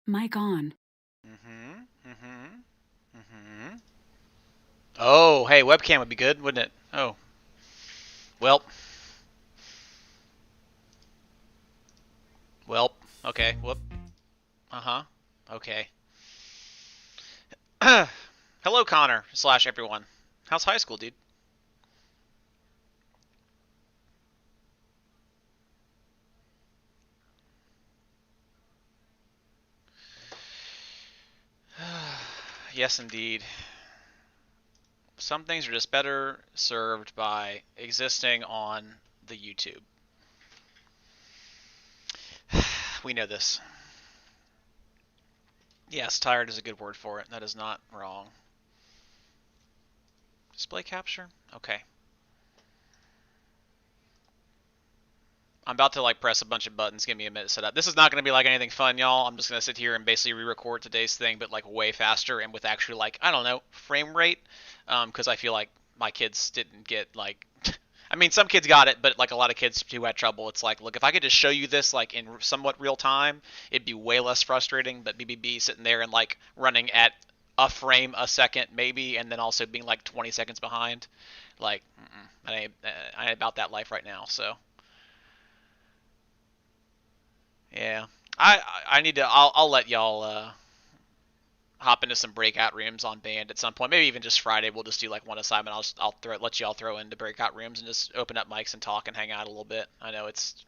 Mic on. Mm-hmm. Mm-hmm. Mm-hmm. Oh, hey, webcam would be good, wouldn't it? Oh, well, well, okay, whoop. Uh-huh. Okay. Hello, Connor slash everyone. How's high school, dude? Yes, indeed. Some things are just better served by existing on the YouTube. We know this. Yes, tired is a good word for it. That is not wrong. Display capture? Okay. I'm about to like press a bunch of buttons. Give me a minute to set up. This is not going to be like anything fun, y'all. I'm just going to sit here and basically re-record today's thing, but like way faster and with actually like I don't know frame rate, because I feel like my kids didn't get like. I mean, some kids got it, but like a lot of kids who had trouble, it's like, look, if I could just show you this like in somewhat real time, it'd be way less frustrating. But BBB sitting there and like running at a frame a second maybe, and then also being like 20 seconds behind, like I ain't about that life right now. So yeah, I need to. I'll let y'all hop into some breakout rooms on band at some point. Maybe even just Friday. We'll just do like one assignment. Let y'all throw into breakout rooms and just open up mics and talk and hang out a little bit. I know it's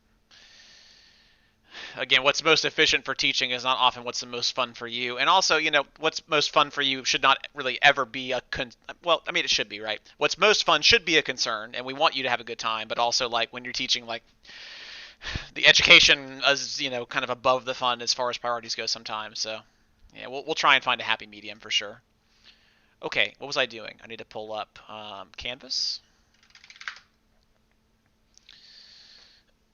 again what's most efficient for teaching is not often what's the most fun for you. And also, what's most fun for you should not really ever be well, I mean it should be, right? What's most fun should be a concern, and we want you to have a good time. But also like when you're teaching, like the education is kind of above the fun as far as priorities go sometimes. So yeah, we'll try and find a happy medium for sure. Okay, what was I doing? I need to pull up Canvas.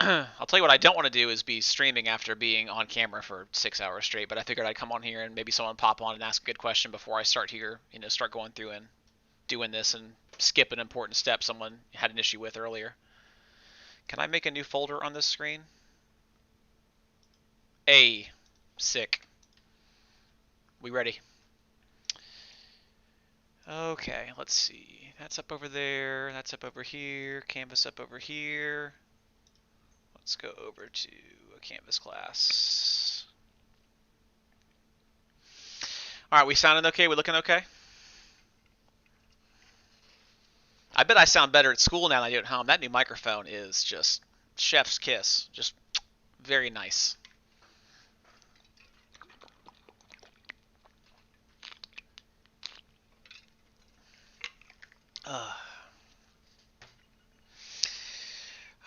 I'll tell you what I don't want to do is be streaming after being on camera for 6 hours straight. But I figured I'd come on here and maybe someone pop on and ask a good question before I start here. Start going through and doing this and skip an important step someone had an issue with earlier. Can I make a new folder on this screen? A sick. We ready? Okay, let's see. That's up over there. That's up over here. Canvas up over here. Let's go over to a Canvas class. All right, we sounding okay? We looking okay? I bet I sound better at school now than I do at home. That new microphone is just chef's kiss. Just very nice. Uh,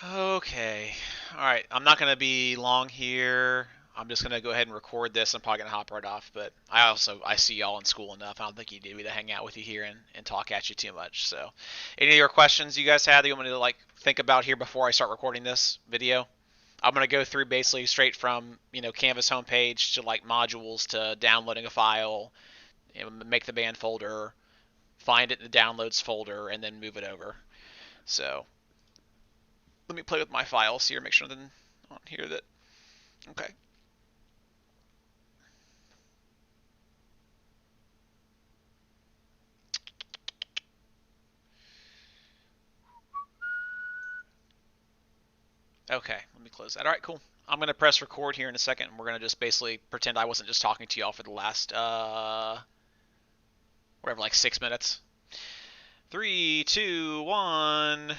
okay. All right. I'm not going to be long here. I'm just going to go ahead and record this. I'm probably going to hop right off. But I see y'all in school enough. I don't think you need me to hang out with you here and talk at you too much. So, any of your questions you guys had that you want me to like think about here before I start recording this video? I'm going to go through basically straight from, Canvas homepage to like modules to downloading a file, make the band folder, find it in the downloads folder, and then move it over. So let me play with my files here, make sure nothing on here that, okay. Okay, let me close that. All right, cool. I'm going to press record here in a second, and we're going to just basically pretend I wasn't just talking to y'all for the last, whatever, like 6 minutes. 3, 2, 1.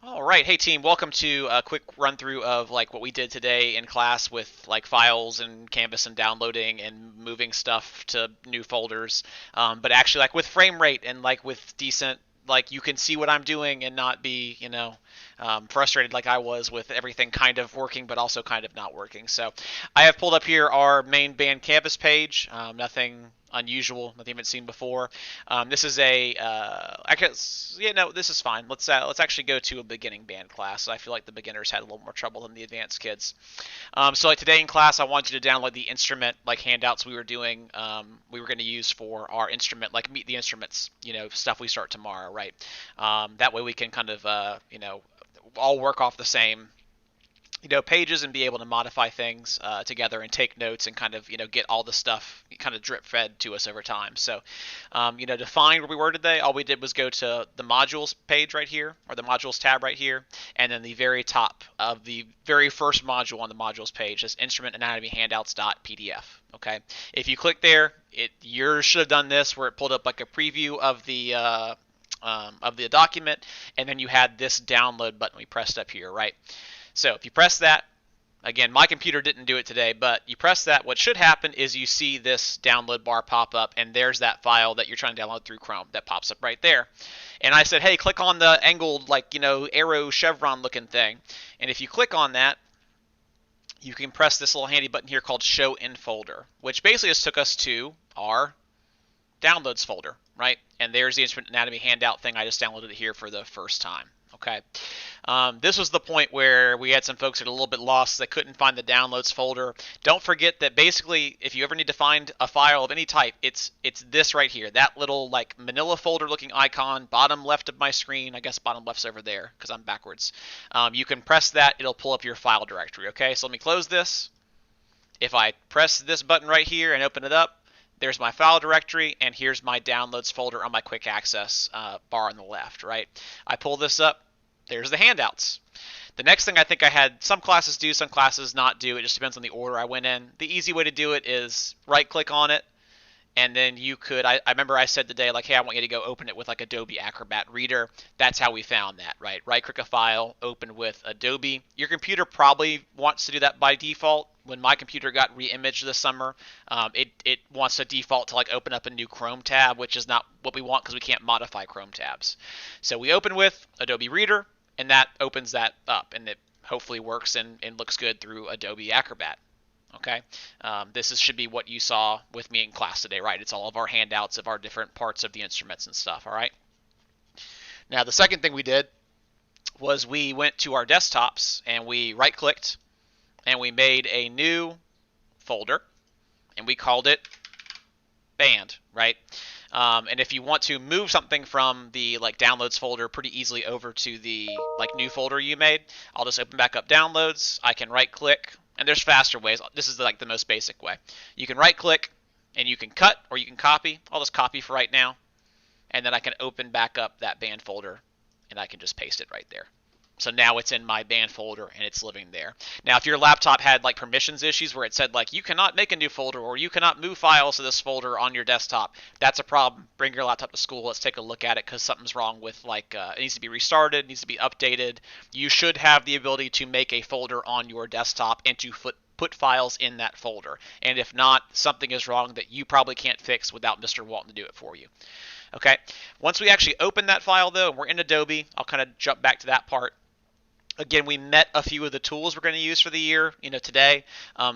All right, hey team, welcome to a quick run through of like what we did today in class with like files and Canvas and downloading and moving stuff to new folders. But actually, like with frame rate and like with decent, like you can see what I'm doing and not be, frustrated like I was with everything kind of working but also kind of not working. So I have pulled up here our main band Canvas page. Nothing unusual, nothing you haven't seen before. This is I guess, yeah, no, this is fine. Let's actually go to a beginning band class. I feel like the beginners had a little more trouble than the advanced kids. So like today in class, I wanted you to download the instrument like handouts we were doing. We were going to use for our instrument, like meet the instruments, stuff we start tomorrow, right? That way we can kind of, all work off the same pages and be able to modify things together and take notes and kind of get all the stuff kind of drip fed to us over time. So to find where we were today, all we did was go to the modules page right here, or the modules tab right here, and then the very top of the very first module on the modules page is instrument anatomy handouts.pdf. Okay, if you click there, you should have done this where it pulled up like a preview of the document, and then you had this download button we pressed up here, right? So if you press that, again, my computer didn't do it today, but you press that, what should happen is you see this download bar pop up, and there's that file that you're trying to download through Chrome that pops up right there. And I said, hey, click on the angled, arrow chevron looking thing. And if you click on that, you can press this little handy button here called Show in Folder, which basically just took us to our downloads folder, right? And there's the instrument anatomy handout thing. I just downloaded it here for the first time. Okay, this was the point where we had some folks that were a little bit lost. They couldn't find the downloads folder. Don't forget that basically, if you ever need to find a file of any type, it's this right here, that little like manila folder looking icon, bottom left of my screen. I guess bottom left's over there because I'm backwards. You can press that, it'll pull up your file directory. Okay, so let me close this. If I press this button right here and open it up, there's my file directory, and here's my downloads folder on my quick access bar on the left, right? I pull this up, there's the handouts. The next thing I think I had some classes do, some classes not do. It just depends on the order I went in. The easy way to do it is right-click on it, and then you could, I remember I said today, like, hey, I want you to go open it with like Adobe Acrobat Reader. That's how we found that, right? Right-click a file, open with Adobe. Your computer probably wants to do that by default. When my computer got re-imaged this summer, it wants to default to like open up a new Chrome tab, which is not what we want because we can't modify Chrome tabs. So we open with Adobe Reader, and that opens that up, and it hopefully works and looks good through Adobe Acrobat. Okay, should be what you saw with me in class today, right? It's all of our handouts of our different parts of the instruments and stuff, all right? Now, the second thing we did was we went to our desktops, and we right-clicked, and we made a new folder, and we called it band, right? And if you want to move something from the like downloads folder pretty easily over to the like new folder you made, I'll just open back up downloads. I can right click, and there's faster ways. This is like the most basic way. You can right click and you can cut or you can copy. I'll just copy for right now, and then I can open back up that band folder, and I can just paste it right there. So now it's in my band folder and it's living there. Now, if your laptop had like permissions issues where it said like you cannot make a new folder or you cannot move files to this folder on your desktop, that's a problem. Bring your laptop to school. Let's take a look at it because something's wrong with like it needs to be restarted, needs to be updated. You should have the ability to make a folder on your desktop and to put files in that folder. And if not, something is wrong that you probably can't fix without Mr. Walton to do it for you. Okay. Once we actually open that file though, and we're in Adobe, I'll kind of jump back to that part. Again, we met a few of the tools we're going to use for the year, today.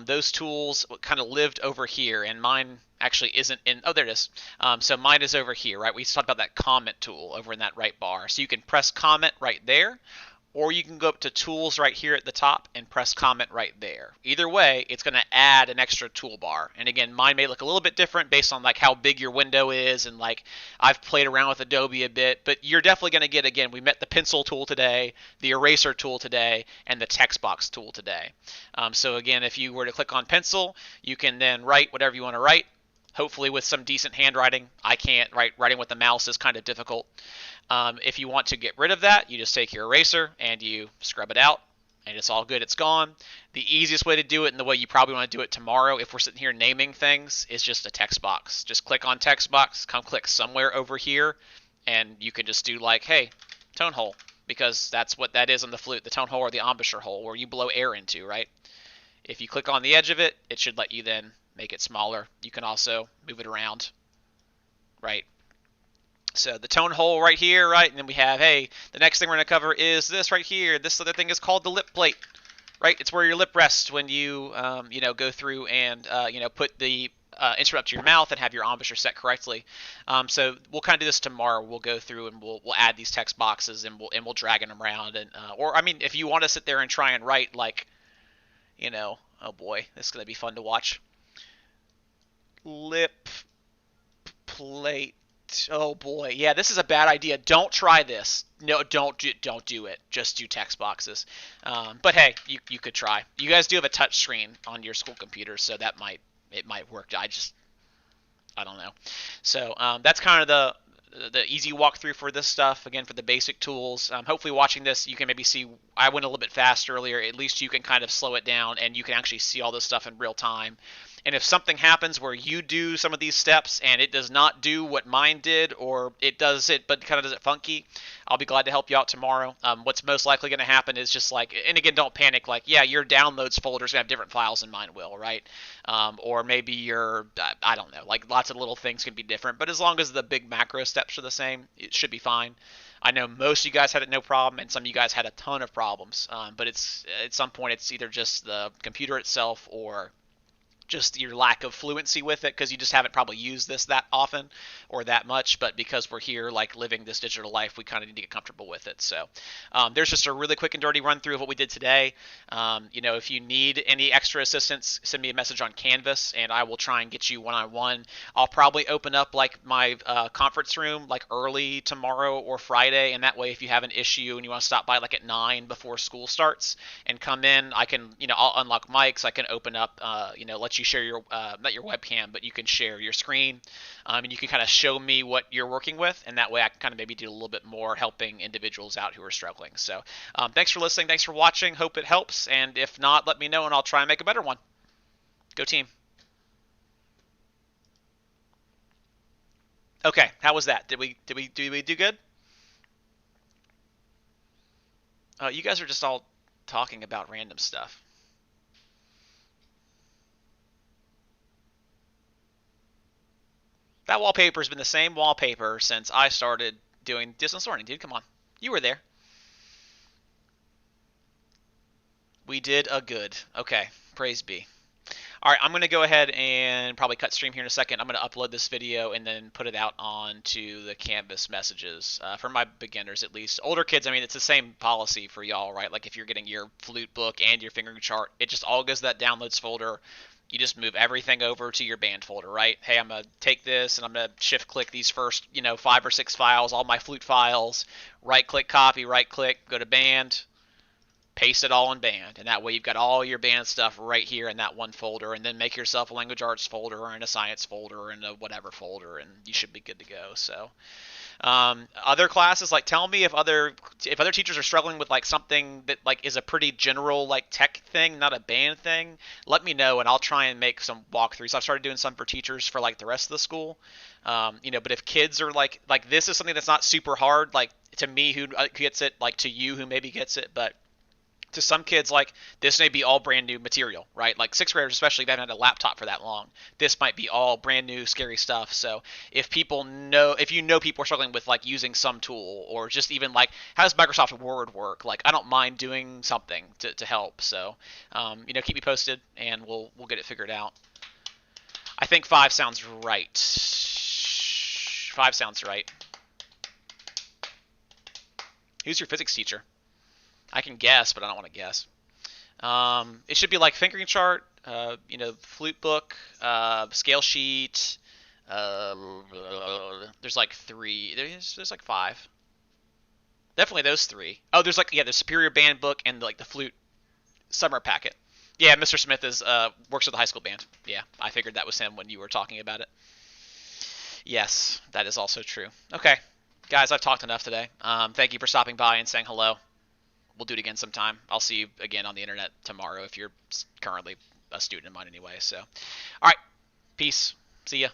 Those tools kind of lived over here, and mine actually isn't in, oh, there it is. So mine is over here, right? We talked about that comment tool over in that right bar. So you can press comment right there, or you can go up to tools right here at the top and press comment right there. Either way, it's going to add an extra toolbar. And again, mine may look a little bit different based on like how big your window is, and like I've played around with Adobe a bit, but you're definitely going to get, again, we met the pencil tool today, the eraser tool today, and the text box tool today. So again, if you were to click on pencil, you can then write whatever you want to write, hopefully with some decent handwriting. I can't, writing with the mouse is kind of difficult. If you want to get rid of that, you just take your eraser and you scrub it out, and it's all good. It's gone. The easiest way to do it, and the way you probably want to do it tomorrow if we're sitting here naming things, is just a text box. Just click on text box, come click somewhere over here, and you can just do like, hey, tone hole, because that's what that is on the flute, the tone hole or the embouchure hole where you blow air into, right? If you click on the edge of it, it should let you then make it smaller. You can also move it around, right? So the tone hole right here, right? And then we have, hey, the next thing we're going to cover is this right here. This other thing is called the lip plate, right? It's where your lip rests when you, go through and, put the instrument up to your mouth and have your embouchure set correctly. So we'll kind of do this tomorrow. We'll go through and we'll add these text boxes and we'll drag them around. And or I mean, if you want to sit there and try and write like, oh boy, this is going to be fun to watch. Lip plate. Oh boy, yeah, this is a bad idea. Don't try this. No, don't do it. Just do text boxes. But hey, you could try. You guys do have a touch screen on your school computer, so it might work. I don't know. So that's kind of the easy walkthrough for this stuff. Again, for the basic tools. Hopefully, watching this, you can maybe see I went a little bit fast earlier. At least you can kind of slow it down, and you can actually see all this stuff in real time. And if something happens where you do some of these steps and it does not do what mine did, or it does it but kind of does it funky, I'll be glad to help you out tomorrow. What's most likely going to happen is just like, and again, don't panic. Like, yeah, your downloads folder is going to have different files than mine will, right? Or maybe your, I don't know, like lots of little things can be different. But as long as the big macro steps are the same, it should be fine. I know most of you guys had it no problem, and some of you guys had a ton of problems. But it's at some point, it's either just the computer itself or just your lack of fluency with it, because you just haven't probably used this that often or that much. But because we're here like living this digital life, we kind of need to get comfortable with it. So there's just a really quick and dirty run through of what we did today. If you need any extra assistance, send me a message on Canvas and I will try and get you one-on-one. I'll probably open up like my conference room like early tomorrow or Friday, and that way if you have an issue and you want to stop by like at 9 before school starts and come in, I can, I'll unlock mics, I can open up, let you share your not your webcam, but you can share your screen, and you can kind of show me what you're working with, and that way I can kind of maybe do a little bit more helping individuals out who are struggling. So thanks for listening, thanks for watching, hope it helps, and if not, let me know and I'll try and make a better one. Go team. Okay, how was that? Did we do good? You guys are just all talking about random stuff. That wallpaper's been the same wallpaper since I started doing distance learning, dude. Come on. You were there. We did a good. Okay. Praise be. All right, I'm going to go ahead and probably cut stream here in a second. I'm going to upload this video and then put it out onto the Canvas messages, for my beginners at least. Older kids, I mean, it's the same policy for y'all, right? Like if you're getting your flute book and your fingering chart, it just all goes to that downloads folder. You just move everything over to your band folder, right? Hey, I'm going to take this and I'm going to shift click these first, 5 or 6 files, all my flute files, right click copy, right click, go to band, paste it all in band, and that way you've got all your band stuff right here in that one folder, and then make yourself a language arts folder and a science folder and a whatever folder, and you should be good to go. So other classes, like tell me if other teachers are struggling with like something that like is a pretty general like tech thing, not a band thing. Let me know and I'll try and make some walkthroughs. I've started doing some for teachers for like the rest of the school. But if kids are like this is something that's not super hard, like to me who gets it, like to you who maybe gets it, but to some kids, like this may be all brand new material, right? Like 6th graders, especially, they haven't had a laptop for that long. This might be all brand new, scary stuff. So if people know, if you know people are struggling with like using some tool, or just even like how does Microsoft Word work, like I don't mind doing something to help. So keep me posted and we'll get it figured out. I think 5 sounds right. 5 sounds right. Who's your physics teacher? I can guess, but I don't want to guess. It should be like fingering chart, flute book, scale sheet. There's like 3. There's like 5. Definitely those 3. Oh, there's like the superior band book and like the flute summer packet. Yeah, Mr. Smith is works with the high school band. Yeah, I figured that was him when you were talking about it. Yes, that is also true. Okay, guys, I've talked enough today. Thank you for stopping by and saying hello. We'll do it again sometime. I'll see you again on the internet tomorrow if you're currently a student of mine anyway. So, all right, peace. See ya.